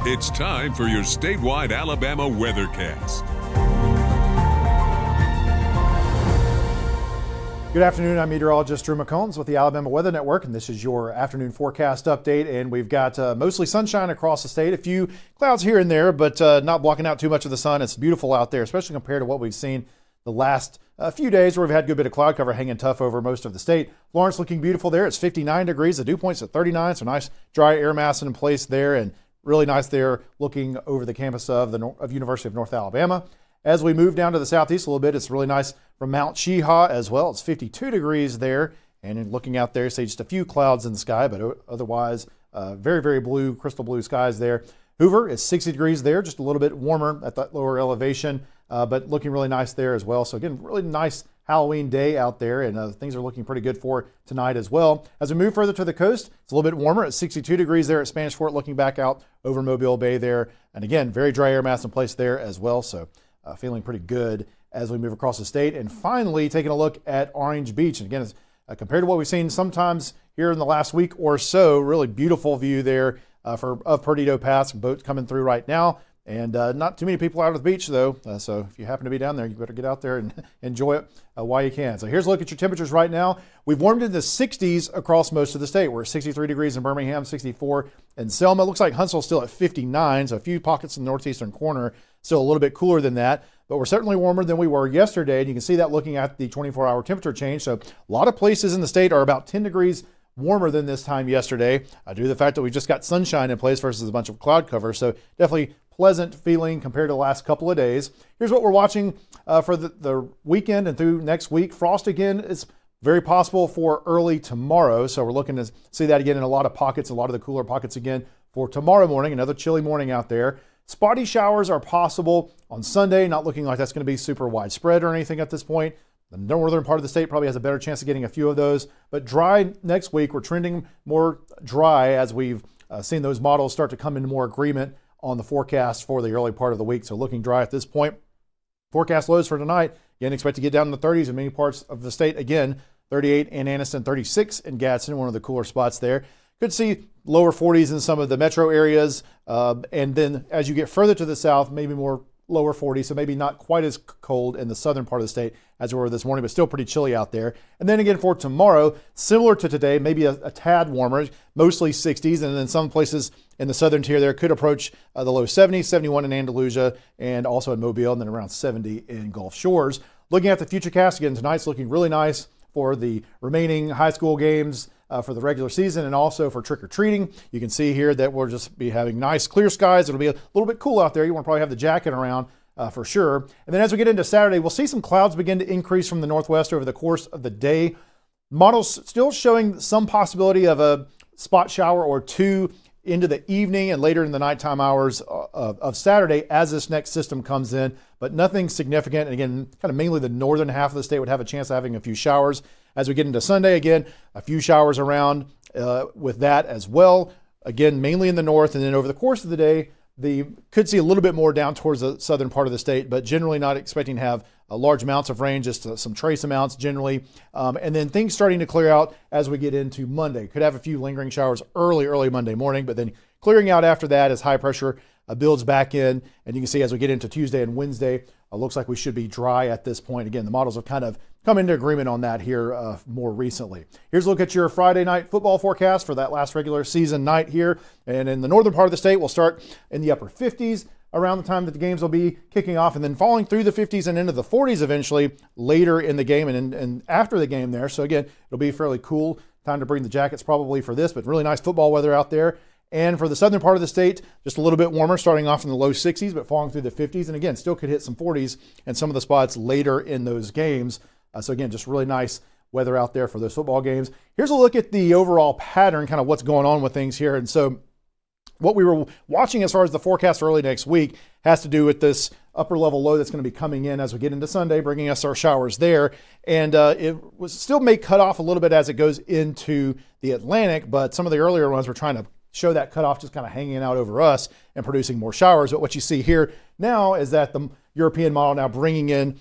It's time for your statewide Alabama weathercast. Good afternoon. I'm meteorologist Drew McCombs with the Alabama Weather Network, and this is your afternoon forecast update. And we've got mostly sunshine across the state, a few clouds here and there, but not blocking out too much of the sun. It's beautiful out there, especially compared to what we've seen the last few days where we've had a good bit of cloud cover hanging tough over most of the state. Florence looking beautiful there. It's 59 degrees. The dew point's at 39, so nice dry air mass in place there, and really nice there looking over the campus of University of North Alabama. As we move down to the southeast a little bit, it's really nice from Mount Cheaha as well. It's 52 degrees there, and in looking out there, say just a few clouds in the sky, but otherwise very, very blue, crystal blue skies there. Hoover is 60 degrees there, just a little bit warmer at that lower elevation, but looking really nice there as well. So again, really nice Halloween day out there, and things are looking pretty good for tonight as well. As we move further to the coast, it's a little bit warmer at 62 degrees there at Spanish Fort, looking back out over Mobile Bay there. And again, very dry air mass in place there as well. So feeling pretty good as we move across the state. And finally, taking a look at Orange Beach. And again, it's, compared to what we've seen sometimes here in the last week or so, really beautiful view there of Perdido Pass. Boats coming through right now. And not too many people out at the beach, though. So if you happen to be down there, you better get out there and enjoy it while you can. So here's a look at your temperatures right now. We've warmed into the 60s across most of the state. We're at 63 degrees in Birmingham, 64 in Selma. It looks like Huntsville's still at 59, so a few pockets in the northeastern corner, still a little bit cooler than that. But we're certainly warmer than we were yesterday, and you can see that looking at the 24-hour temperature change. So a lot of places in the state are about 10 degrees warmer than this time yesterday, due to the fact that we just got sunshine in place versus a bunch of cloud cover. So definitely pleasant feeling compared to the last couple of days. Here's what we're watching for the weekend and through next week. Frost again is very possible for early tomorrow. So we're looking to see that again in a lot of pockets, a lot of the cooler pockets again for tomorrow morning. Another chilly morning out there. Spotty showers are possible on Sunday. Not looking like that's going to be super widespread or anything at this point. The northern part of the state probably has a better chance of getting a few of those. But dry next week. We're trending more dry as we've seen those models start to come into more agreement on the forecast for the early part of the week. So looking dry at this point. Forecast lows for tonight. Again, expect to get down in the 30s in many parts of the state. Again, 38 in Anniston, 36 in Gadsden, one of the cooler spots there. Could see lower 40s in some of the metro areas. And then as you get further to the south, maybe more lower 40s, so maybe not quite as cold in the southern part of the state as we were this morning, but still pretty chilly out there. And then again for tomorrow, similar to today, maybe a tad warmer, mostly 60s, and then some places in the southern tier there could approach the low 70s, 71 in Andalusia, and also in Mobile, and then around 70 in Gulf Shores. Looking at the futurecast again, tonight's looking really nice for the remaining high school games for the regular season and also for trick-or-treating. You can see here that we'll just be having nice clear skies. It'll be a little bit cool out there. You want to probably have the jacket around for sure. And then as we get into Saturday, we'll see some clouds begin to increase from the northwest over the course of the day. Models still showing some possibility of a spot shower or two into the evening and later in the nighttime hours of Saturday as this next system comes in, but nothing significant. And again, kind of mainly the northern half of the state would have a chance of having a few showers. As we get into Sunday, again, a few showers around with that as well. Again, mainly in the north, and then over the course of the day, could see a little bit more down towards the southern part of the state, but generally not expecting to have large amounts of rain, just some trace amounts generally. And then things starting to clear out as we get into Monday. Could have a few lingering showers early Monday morning, but then clearing out after that as high pressure builds back in. And you can see as we get into Tuesday and Wednesday, looks like we should be dry at this point. Again, the models have kind of come into agreement on that here more recently. Here's a look at your Friday night football forecast for that last regular season night here. And in the northern part of the state, we'll start in the upper 50s around the time that the games will be kicking off, and then falling through the 50s and into the 40s eventually later in the game and after the game there. So again, it'll be fairly cool. Time to bring the jackets probably for this, but really nice football weather out there. And for the southern part of the state, just a little bit warmer, starting off in the low 60s, but falling through the 50s. And again, still could hit some 40s in some of the spots later in those games. So again, just really nice weather out there for those football games. Here's a look at the overall pattern, kind of what's going on with things here. And so what we were watching as far as the forecast early next week has to do with this upper level low that's going to be coming in as we get into Sunday, bringing us our showers there. And it was still may cut off a little bit as it goes into the Atlantic, but some of the earlier ones were trying to show that cutoff just kind of hanging out over us and producing more showers. But what you see here now is that the European model now bringing in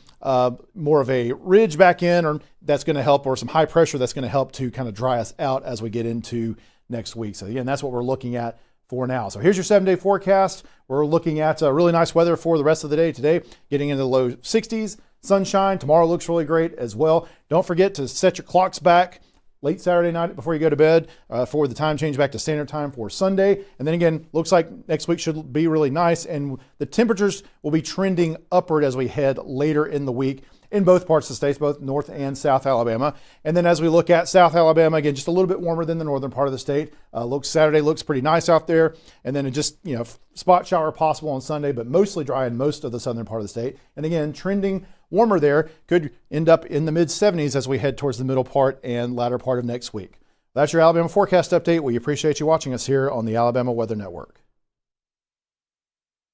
more of a ridge back in, or that's going to help, or some high pressure that's going to help to kind of dry us out as we get into next week. So again, that's what we're looking at for now. So here's your 7-day forecast. We're looking at really nice weather for the rest of the day today, getting into the low 60s, sunshine. Tomorrow looks really great as well. Don't forget to set your clocks back late Saturday night before you go to bed for the time change back to standard time for Sunday. And then again, looks like next week should be really nice, and the temperatures will be trending upward as we head later in the week in both parts of the states, both North and South Alabama. And then as we look at South Alabama, again, just a little bit warmer than the northern part of the state. Saturday looks pretty nice out there. And then it just, spot shower possible on Sunday, but mostly dry in most of the southern part of the state. And again, trending warmer there, could end up in the mid 70s as we head towards the middle part and latter part of next week. That's your Alabama forecast update. We appreciate you watching us here on the Alabama Weather Network.